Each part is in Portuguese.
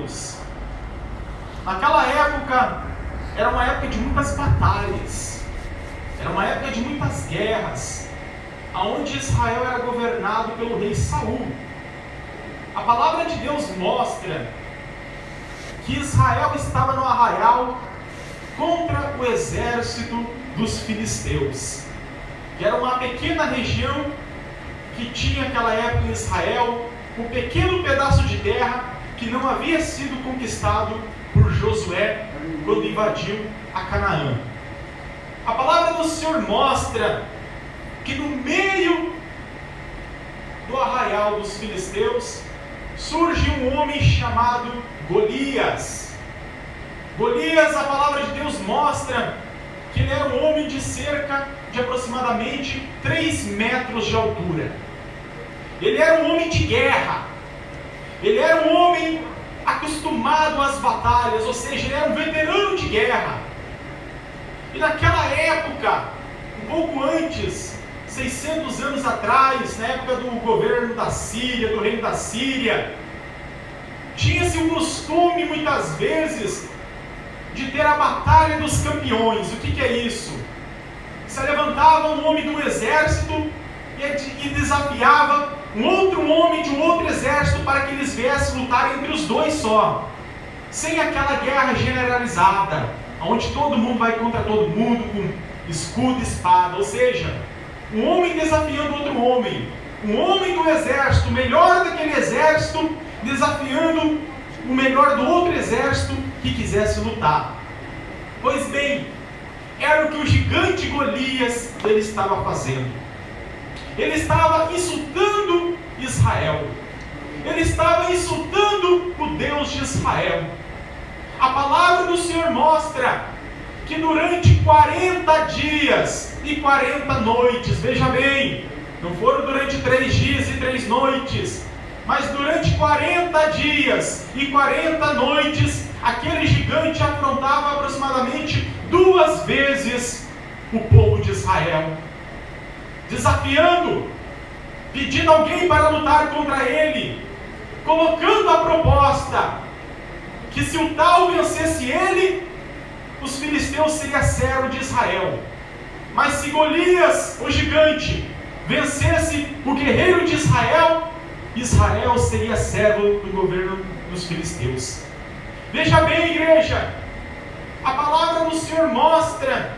Deus. Naquela época, era uma época de muitas batalhas, era uma época de muitas guerras, onde Israel era governado pelo rei Saul. A palavra de Deus mostra que Israel estava no arraial contra o exército dos filisteus, que era uma pequena região que tinha naquela época em Israel, um pequeno pedaço de terra que não havia sido conquistado por Josué quando invadiu a Canaã. A palavra do Senhor mostra que no meio do arraial dos filisteus surge um homem chamado Golias. Golias, a palavra de Deus mostra que ele era um homem de cerca de aproximadamente 3 metros de altura. Ele era um homem de guerra, ele era um homem acostumado às batalhas, ou seja, ele era um veterano de guerra. E naquela época, um pouco antes, 600 anos atrás, na época do governo da Síria, do reino da Síria, tinha-se o costume, muitas vezes, de ter a batalha dos campeões. O que é isso? Se levantava um homem do exército e desafiava um outro homem de um outro exército para que eles viessem lutar entre os dois só, sem aquela guerra generalizada, onde todo mundo vai contra todo mundo com escudo e espada. Ou seja, um homem desafiando outro homem, um homem do exército, o melhor daquele exército, desafiando o melhor do outro exército que quisesse lutar. Pois bem, era o que o gigante Golias ele estava fazendo. Ele estava insultando Israel. Ele estava insultando o Deus de Israel. A palavra do Senhor mostra que durante 40 dias e 40 noites, veja bem, não foram durante 3 dias e 3 noites, mas durante 40 dias e 40 noites, aquele gigante afrontava aproximadamente 2 vezes o povo de Israel, desafiando, pedindo alguém para lutar contra ele, colocando a proposta que se o tal vencesse ele, os filisteus seriam servo de Israel. Mas se Golias, o gigante, vencesse o guerreiro de Israel, Israel seria servo do governo dos filisteus. Veja bem, igreja, a palavra do Senhor mostra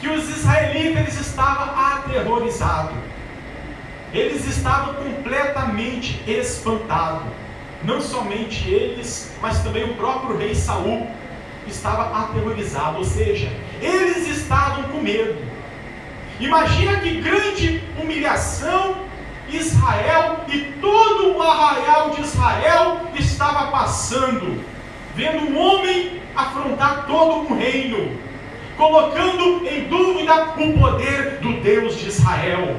que os israelitas estavam aterrorizados. Eles estavam completamente espantados. Não somente eles, mas também o próprio rei Saul estava aterrorizado. Ou seja, eles estavam com medo. Imagina que grande humilhação Israel e todo o arraial de Israel estava passando, vendo um homem afrontar todo um reino, colocando em dúvida o poder do Deus de Israel.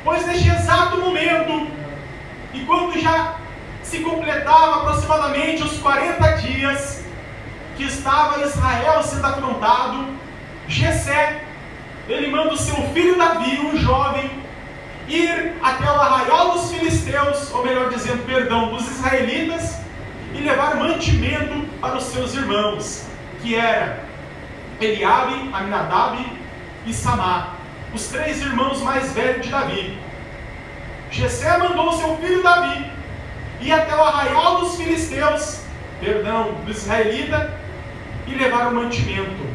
Pois neste exato momento, enquanto já se completava aproximadamente os 40 dias que estava Israel sendo afrontado, Jessé, ele manda o seu filho Davi, um jovem, ir até o arraial dos filisteus, ou melhor dizendo, dos israelitas, e levar mantimento para os seus irmãos, que era Eliabe, Aminadab e Samá, os 3 irmãos mais velhos de Davi. Jessé mandou o seu filho Davi ir até o arraial dos filisteus, dos israelitas, e levar o mantimento.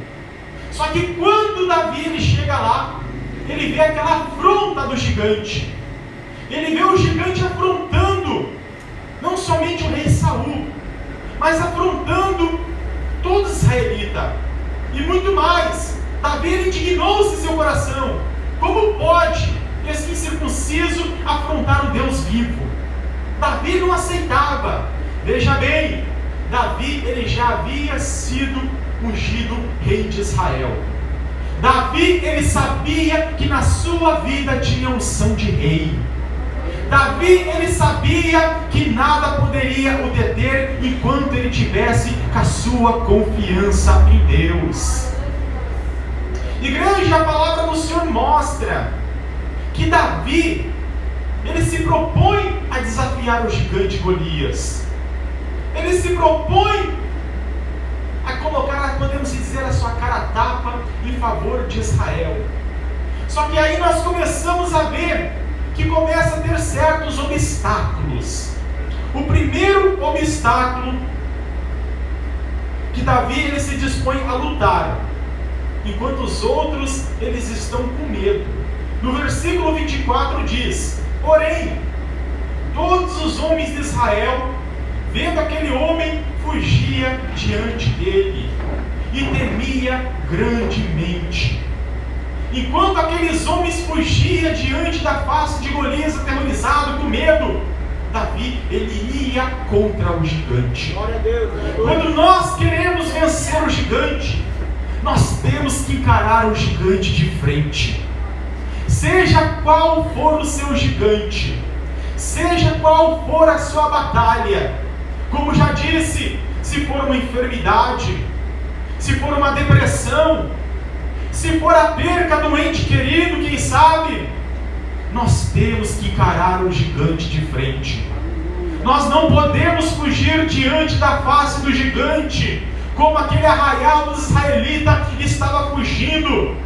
Só que quando Davi ele chega lá, ele vê aquela afronta do gigante. Ele vê o gigante afrontando não somente o rei Saul, mas afrontando todo israelita. E muito mais, Davi ele indignou-se em seu coração. Como pode esse incircunciso afrontar o Deus vivo? Davi não aceitava. Veja bem, Davi ele já havia sido ungido rei de Israel. Davi ele sabia que na sua vida tinha unção de rei. Davi ele sabia que nada poderia o deter enquanto ele tivesse com a sua confiança em Deus. Igreja, a palavra do Senhor mostra que Davi ele se propõe a desafiar o gigante Golias. Ele se propõe a colocar, podemos dizer, a sua cara a tapa em favor de Israel. Só que aí nós começamos a ver que começa a ter certos obstáculos. O primeiro obstáculo que Davi ele se dispõe a lutar, enquanto os outros eles estão com medo. No versículo 24 diz: porém, todos os homens de Israel, vendo aquele homem, fugia diante dele e temia grandemente. Enquanto aqueles homens fugiam diante da face de Golias, aterrorizado, com medo, Davi, ele ia contra o gigante. Glória a Deus. Quando nós queremos vencer o gigante, nós temos que encarar o gigante de frente. Seja qual for o seu gigante, seja qual for a sua batalha, como já disse, se for uma enfermidade, se for uma depressão, se for a perca do ente querido, quem sabe, nós temos que encarar o gigante de frente. Nós não podemos fugir diante da face do gigante, como aquele arraial dos israelitas estava fugindo,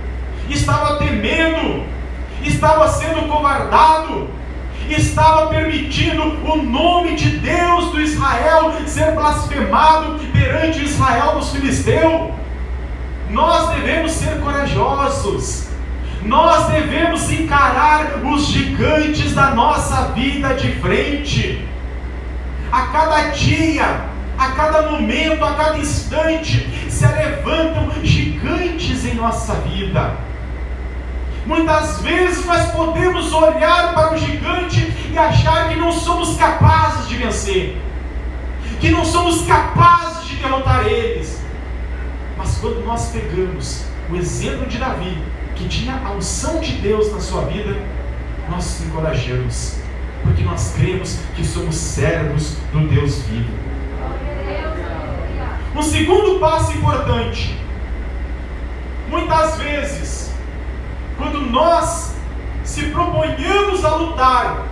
estava temendo, estava sendo covardado, estava permitindo o nome de Deus do Israel ser blasfemado perante o Israel dos filisteus. Nós devemos ser corajosos, nós devemos encarar os gigantes da nossa vida de frente. A cada dia, a cada momento, a cada instante, se levantam gigantes em nossa vida. Muitas vezes nós podemos olhar para o gigante e achar que não somos capazes de vencer, que não somos capazes de derrotar eles. Mas quando nós pegamos o exemplo de Davi, que tinha a unção de Deus na sua vida, nós nos encorajamos, porque nós cremos que somos servos do Deus vivo. Um segundo passo importante: muitas vezes, quando nós se proponhamos a lutar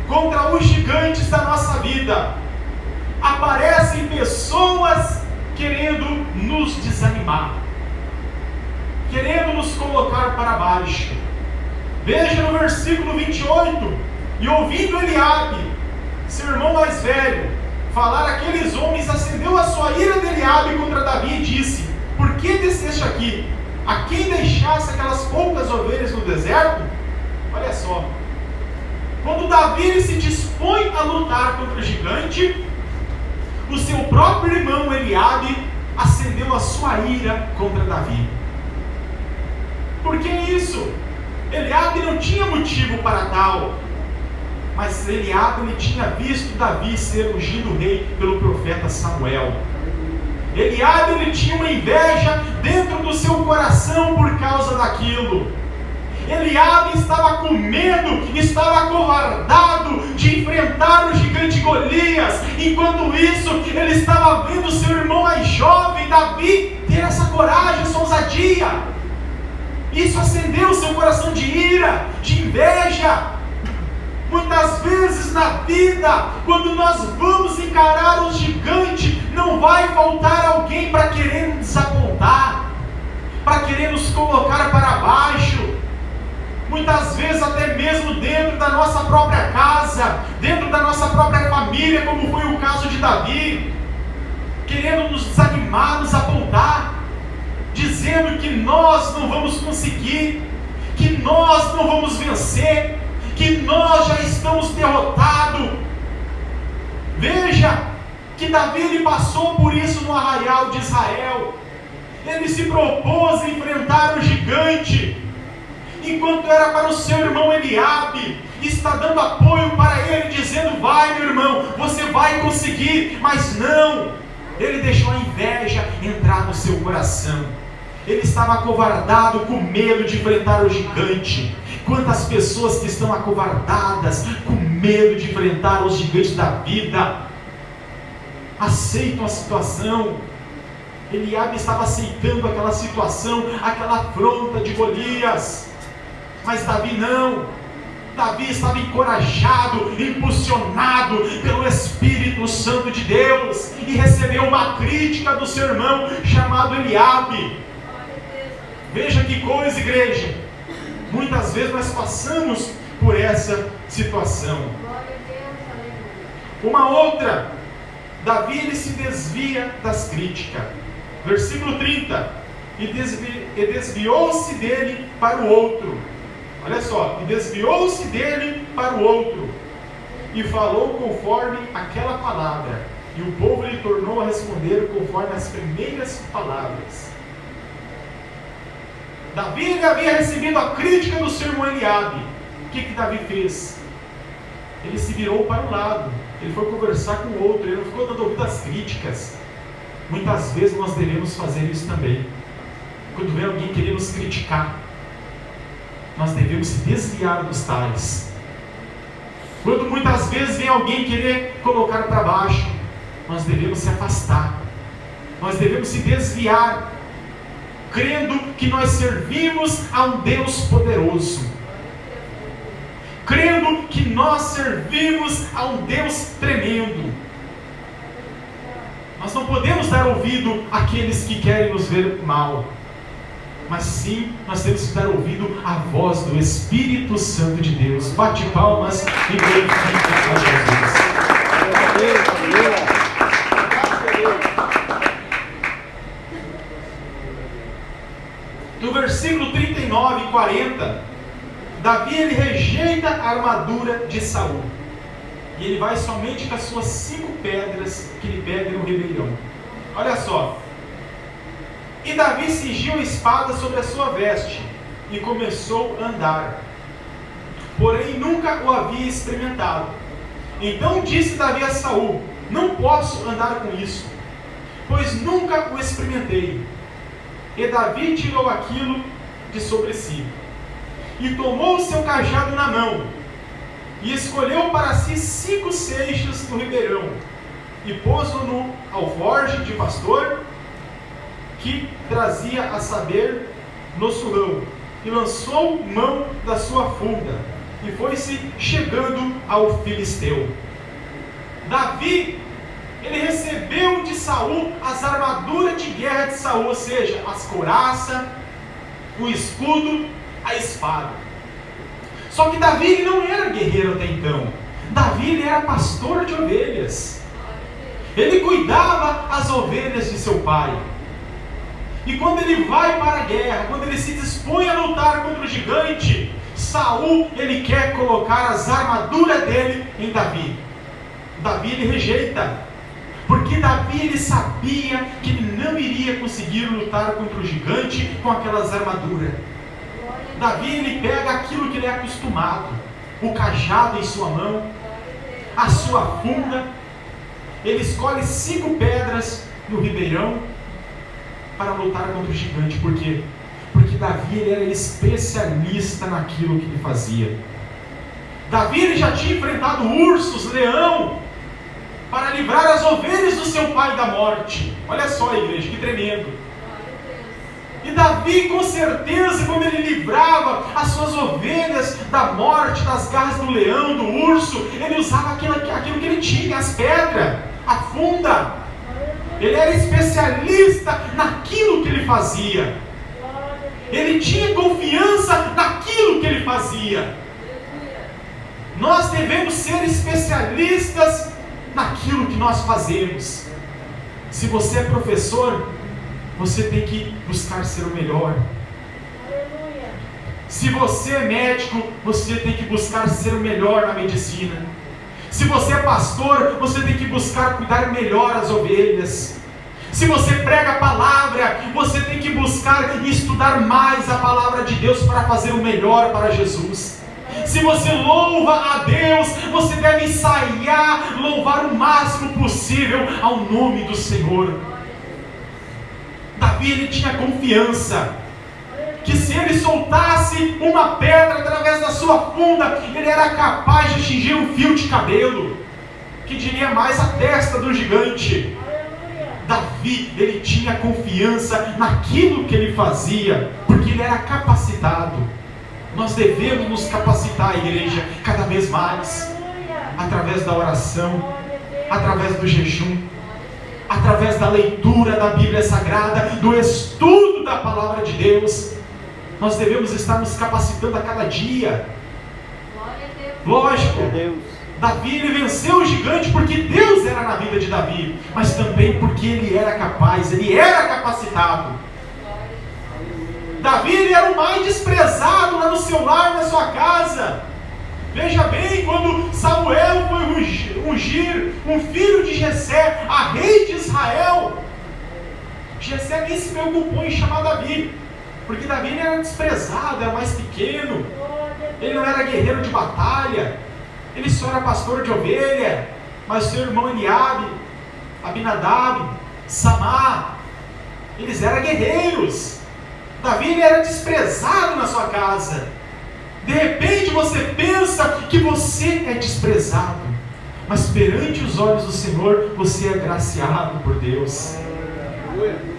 contra os gigantes da nossa vida, aparecem pessoas querendo nos desanimar, querendo nos colocar para baixo. Veja no versículo 28: e ouvindo Eliabe, seu irmão mais velho, falar aqueles homens, acendeu a sua ira de Eliabe contra Davi e disse: por que desceste aqui? A quem deixasse aquelas poucas ovelhas no deserto? Olha só, quando Davi se dispõe a lutar contra o gigante, o seu próprio irmão Eliabe acendeu a sua ira contra Davi. Por que isso? Eliabe não tinha motivo para tal, mas Eliabe ele tinha visto Davi ser ungido rei pelo profeta Samuel. Eliabe ele tinha uma inveja dentro do seu coração por causa daquilo. Eliabe estava com medo, estava acovardado de enfrentar o gigante Golias. Enquanto isso, ele estava vendo seu irmão mais jovem, Davi, ter essa coragem, essa ousadia. Isso acendeu seu coração de ira, de inveja. Muitas vezes na vida, quando nós vamos encarar um gigante, não vai faltar alguém para querer nos desapontar, para querer nos colocar para baixo. Muitas vezes até mesmo dentro da nossa própria casa, dentro da nossa própria família, como foi o caso de Davi, querendo nos desanimar, nos apontar, dizendo que nós não vamos conseguir, que nós não vamos vencer, que nós já estamos derrotados. Veja que Davi ele passou por isso no arraial de Israel. Ele se propôs a enfrentar o gigante, enquanto era para o seu irmão Eliabe, está dando apoio para ele, dizendo: vai meu irmão, você vai conseguir. Mas não, ele deixou a inveja entrar no seu coração. Ele estava acovardado, com medo de enfrentar o gigante. Quantas pessoas que estão acovardadas, com medo de enfrentar os gigantes da vida, aceitam a situação. Eliabe estava aceitando aquela situação, aquela afronta de Golias. Mas Davi não. Davi estava encorajado, impulsionado pelo Espírito Santo de Deus, e recebeu uma crítica do seu irmão chamado Eliabe. Veja que coisa, igreja. Muitas vezes nós passamos por essa situação. Uma outra, Davi ele se desvia das críticas. Versículo 30. E desviou-se dele para o outro. Olha só, e desviou-se dele para o outro, e falou conforme aquela palavra, e o povo lhe tornou a responder conforme as primeiras palavras. Davi havia recebido a crítica do seu irmão Eliabe. O que Davi fez? Ele se virou para o lado, ele foi conversar com o outro, ele não ficou dando ouvido às críticas. Muitas vezes nós devemos fazer isso também. Quando vem alguém querer nos criticar, nós devemos se desviar dos tais. Quando muitas vezes vem alguém querer colocar para baixo, nós devemos se afastar. Nós devemos se desviar, crendo que nós servimos a um Deus poderoso, crendo que nós servimos a um Deus tremendo. Nós não podemos dar ouvido àqueles que querem nos ver mal, mas sim, nós temos que dar ouvido à voz do Espírito Santo de Deus. Bate palmas e glorifica a Jesus. No versículo 39 e 40, Davi ele rejeita a armadura de Saul, e ele vai somente com as suas 5 pedras que ele pega no rebelião. Olha só. E Davi cingiu a espada sobre a sua veste, e começou a andar. Porém nunca o havia experimentado. Então disse Davi a Saul: não posso andar com isso, pois nunca o experimentei. E Davi tirou aquilo de sobre si, e tomou o seu cajado na mão, e escolheu para si 5 seixos do ribeirão, e pôs-o no alforje de pastor, que trazia a saber no surrão, e lançou mão da sua funda, e foi-se chegando ao filisteu. Davi, ele recebeu de Saul as armaduras de guerra de Saul, ou seja, as couraças, o escudo, a espada. Só que Davi ele não era guerreiro até então. Davi ele era pastor de ovelhas. Ele cuidava as ovelhas de seu pai. E quando ele vai para a guerra, quando ele se dispõe a lutar contra o gigante, Saul ele quer colocar as armaduras dele em Davi. Davi ele rejeita, porque Davi ele sabia que ele não iria conseguir lutar contra o gigante com aquelas armaduras. Davi ele pega aquilo que ele é acostumado, o cajado em sua mão, a sua funda. Ele escolhe 5 pedras no ribeirão para lutar contra o gigante. Por quê? Porque Davi ele era especialista naquilo que ele fazia. Davi ele já tinha enfrentado ursos, leão, para livrar as ovelhas do seu pai da morte. Olha só, igreja, que tremendo. E Davi, com certeza, quando ele livrava as suas ovelhas da morte, das garras do leão, do urso, ele usava aquilo que ele tinha, as pedras, a funda. Ele era especialista naquilo que ele fazia. Ele tinha confiança naquilo que ele fazia. Nós devemos ser especialistas naquilo que nós fazemos. Se você é professor, você tem que buscar ser o melhor. Se você é médico, você tem que buscar ser o melhor na medicina. Se você é pastor, você tem que buscar cuidar melhor as ovelhas. Se você prega a palavra, você tem que buscar estudar mais a palavra de Deus para fazer o melhor para Jesus. Se você louva a Deus, você deve ensaiar, louvar o máximo possível ao nome do Senhor. Davi ele tinha confiança que se ele soltasse uma pedra através da sua funda, ele era capaz de atingir um fio de cabelo, que diria mais a testa do gigante. Davi, ele tinha confiança naquilo que ele fazia, porque ele era capacitado. Nós devemos nos capacitar, igreja, cada vez mais, através da oração, através do jejum, através da leitura da Bíblia Sagrada, do estudo da Palavra de Deus. Nós devemos estar nos capacitando a cada dia. Lógico, Davi ele venceu o gigante porque Deus era na vida de Davi, mas também porque ele era capaz, ele era capacitado. Davi ele era o mais desprezado lá no seu lar, na sua casa. Veja bem, quando Samuel foi ungir um filho de Jessé, a rei de Israel, Jessé nem se preocupou em chamar Davi, porque Davi ele era desprezado, era mais pequeno, ele não era guerreiro de batalha, ele só era pastor de ovelha. Mas seu irmão Eliabe, Abinadab, Samar, eles eram guerreiros. Davi ele era desprezado na sua casa. De repente você pensa que você é desprezado, mas perante os olhos do Senhor você é agraciado por Deus.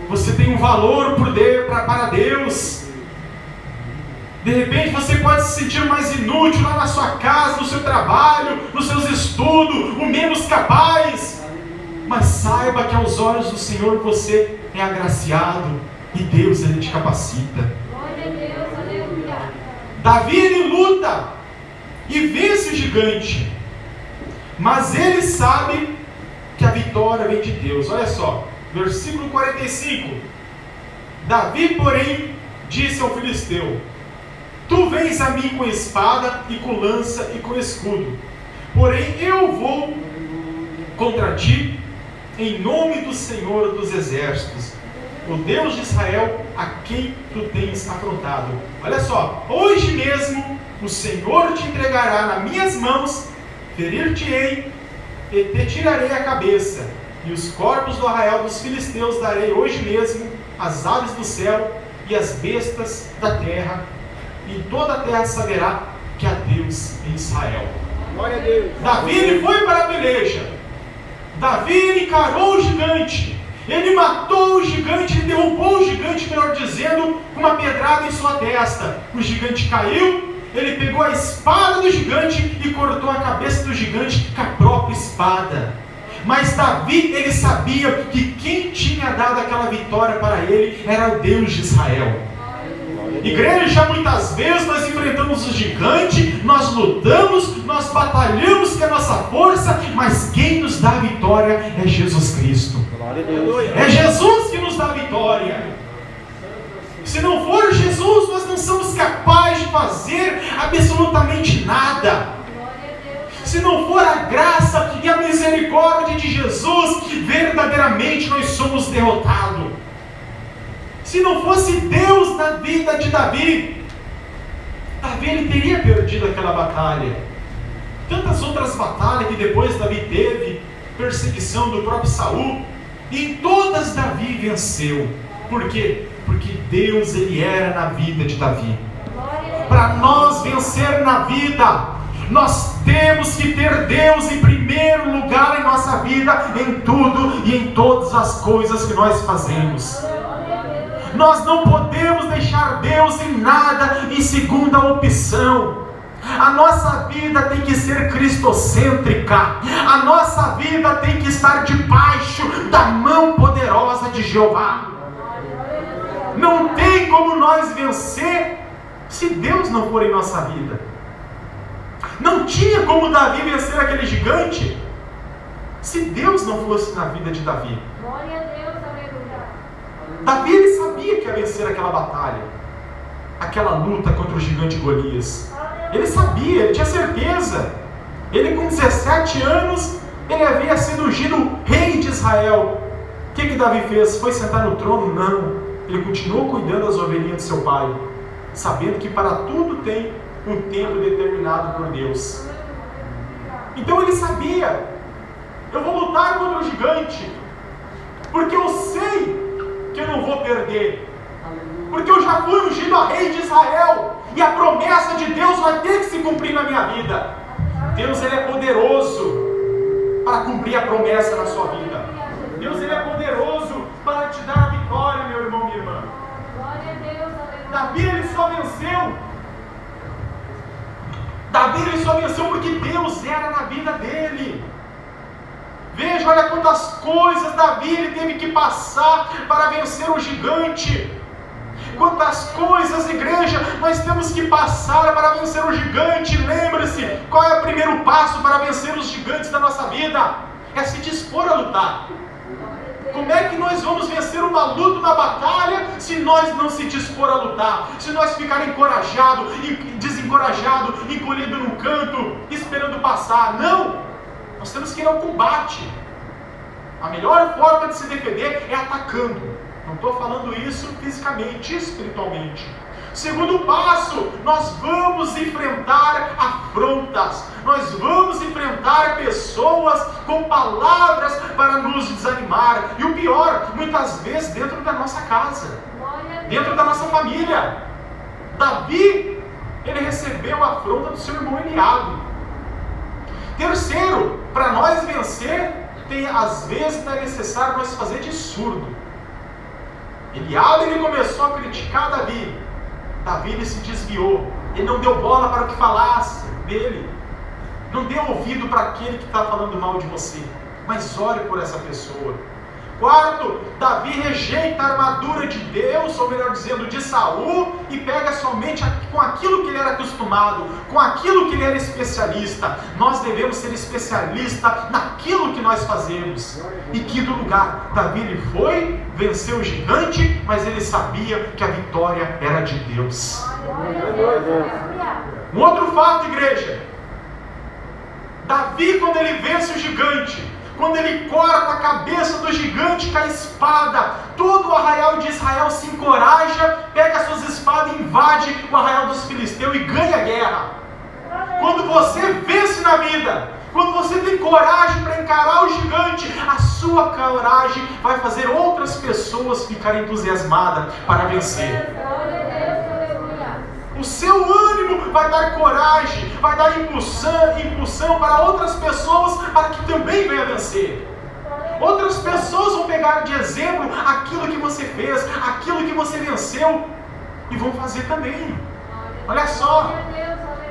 Você tem um valor para Deus. De repente você pode se sentir mais inútil lá na sua casa, no seu trabalho, nos seus estudos, o menos capaz. Mas saiba que aos olhos do Senhor você é agraciado e Deus ele te capacita. Glória a Deus, aleluia. Davi ele luta e vence o gigante, mas ele sabe que a vitória vem de Deus. Olha só, versículo 45. Davi, porém, disse ao filisteu: tu vens a mim com espada e com lança e com escudo, porém eu vou contra ti em nome do Senhor dos exércitos, o Deus de Israel, a quem tu tens afrontado. Olha só, hoje mesmo o Senhor te entregará nas minhas mãos, ferir-te-ei e te tirarei a cabeça, e os corpos do arraial dos filisteus darei hoje mesmo às aves do céu e às bestas da terra, e toda a terra saberá que há Deus em Israel. Glória a Deus. Davi ele foi para a peleja. Davi ele encarou o gigante. Ele matou o gigante, ele derrubou o gigante, melhor dizendo, com uma pedrada em sua testa. O gigante caiu, ele pegou a espada do gigante e cortou a cabeça do gigante com a própria espada. Mas Davi, ele sabia que quem tinha dado aquela vitória para ele era o Deus de Israel. Igreja, muitas vezes nós enfrentamos o gigante, nós lutamos, nós batalhamos com a nossa força, mas quem nos dá a vitória é Jesus Cristo. É Jesus que nos dá a vitória. Se não for Jesus, nós não somos capazes de fazer absolutamente nada. Se não for a graça e a misericórdia de Jesus, verdadeiramente nós somos derrotados. Se não fosse Deus na vida de Davi, Davi ele teria perdido aquela batalha. Tantas outras batalhas que depois Davi teve, perseguição do próprio Saul, e em todas Davi venceu. Por quê? Porque Deus ele era na vida de Davi. Para nós vencer na vida, nós temos que ter Deus em primeiro lugar em nossa vida, em tudo e em todas as coisas que nós fazemos. Nós não podemos deixar Deus em nada em segunda opção. A nossa vida tem que ser cristocêntrica. A nossa vida tem que estar debaixo da mão poderosa de Jeová. Não tem como nós vencer se Deus não for em nossa vida. Não tinha como Davi vencer aquele gigante se Deus não fosse na vida de Davi. Glória a Deus, aleluia. Davi ele sabia que ia vencer aquela batalha, aquela luta contra o gigante Golias. Ele sabia, ele tinha certeza. Ele com 17 anos, ele havia sido ungido rei de Israel. O que Davi fez? Foi sentar no trono? Não. Ele continuou cuidando das ovelhinhas de seu pai, sabendo que para tudo tem um tempo determinado por Deus. Então ele sabia: eu vou lutar contra o gigante, porque eu sei que eu não vou perder, porque eu já fui ungido a rei de Israel, e a promessa de Deus vai ter que se cumprir na minha vida. Deus ele é poderoso para cumprir a promessa na sua vida. Deus ele é poderoso para te dar a vitória, meu irmão, minha irmã. Davi ele só venceu Davi ele só venceu porque Deus era na vida dele. Veja, olha quantas coisas Davi ele teve que passar para vencer o gigante. Quantas coisas, igreja, nós temos que passar para vencer o gigante. Lembre-se, qual é o primeiro passo para vencer os gigantes da nossa vida? É se dispor a lutar. Como é que nós vamos vencer uma luta, uma batalha, se nós não se dispor a lutar? Se nós ficarmos encorajados, desencorajados, encolhidos no canto, esperando passar? Não! Nós temos que ir ao combate. A melhor forma de se defender é atacando. Não estou falando isso fisicamente, espiritualmente. Segundo passo, nós vamos enfrentar afrontas. Nós vamos enfrentar pessoas com palavras para nos desanimar. E o pior, muitas vezes dentro da nossa casa, dentro da nossa família. Davi, ele recebeu a afronta do seu irmão Eliabe. Terceiro, para nós vencer, às vezes é necessário nós fazer de surdo. Eliabe, ele começou a criticar Davi. Davi, ele se desviou. Ele não deu bola para o que falasse dele. Não dê ouvido para aquele que está falando mal de você. Mas ore por essa pessoa. Quarto, Davi rejeita a armadura de Deus, ou melhor dizendo, de Saul, e pega somente com aquilo que ele era acostumado, com aquilo que ele era especialista. Nós devemos ser especialistas naquilo que nós fazemos. E quinto lugar, Davi ele foi, venceu o gigante, mas ele sabia que a vitória era de Deus. Um outro fato, igreja. Davi, quando ele vence o gigante, quando ele corta a cabeça do gigante com a espada, todo o arraial de Israel se encoraja, pega suas espadas e invade o arraial dos filisteus e ganha a guerra. Quando você vence na vida, quando você tem coragem para encarar o gigante, a sua coragem vai fazer outras pessoas ficarem entusiasmadas para vencer. O seu ânimo vai dar coragem, vai dar impulsão para outras pessoas para que também venham a vencer. Outras pessoas vão pegar de exemplo aquilo que você fez, aquilo que você venceu e vão fazer também. Olha só,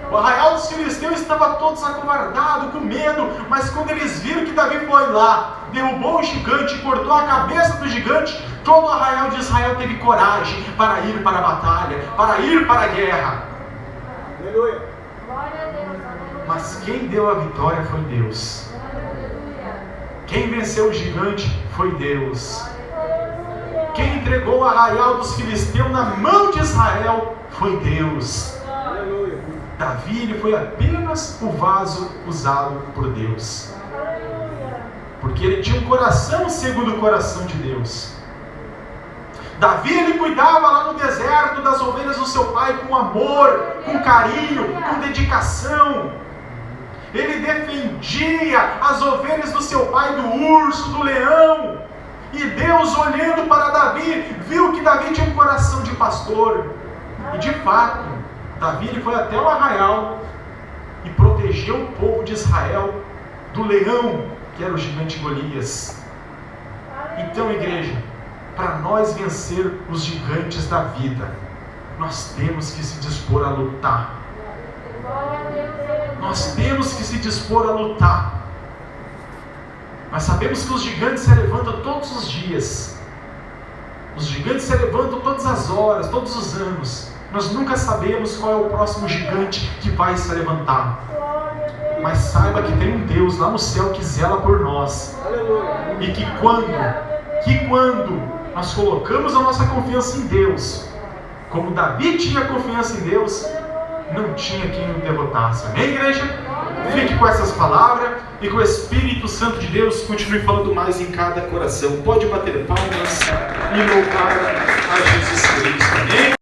o arraial dos filisteus estava todos acovardados, com medo, mas quando eles viram que Davi foi lá, derrubou o gigante, cortou a cabeça do gigante, todo o arraial de Israel teve coragem para ir para a batalha, para ir para a guerra. Aleluia. Mas quem deu a vitória foi Deus. Quem venceu o gigante foi Deus. Quem entregou o arraial dos filisteus na mão de Israel foi Deus. Aleluia. Davi ele foi apenas o vaso usado por Deus. Porque ele tinha um coração segundo o coração de Deus. Davi ele cuidava lá no deserto das ovelhas do seu pai com amor, com carinho, com dedicação. Ele defendia as ovelhas do seu pai do urso, do leão. E Deus, olhando para Davi, viu que Davi tinha um coração de pastor. E de fato, Davi ele foi até o arraial e protegeu o povo de Israel do leão, que era o gigante Golias. Então, igreja, para nós vencer os gigantes da vida, nós temos que se dispor a lutar. Nós temos que se dispor a lutar. Nós sabemos que os gigantes se levantam todos os dias. Os gigantes se levantam todas as horas, todos os anos. Nós nunca sabemos qual é o próximo gigante que vai se levantar. Mas saiba que tem um Deus lá no céu que zela por nós. E que quando nós colocamos a nossa confiança em Deus, como Davi tinha confiança em Deus, não tinha quem o derrotasse. Amém, igreja? Fique com essas palavras e que o Espírito Santo de Deus continue falando mais em cada coração. Pode bater palmas e louvar a Jesus Cristo. Amém?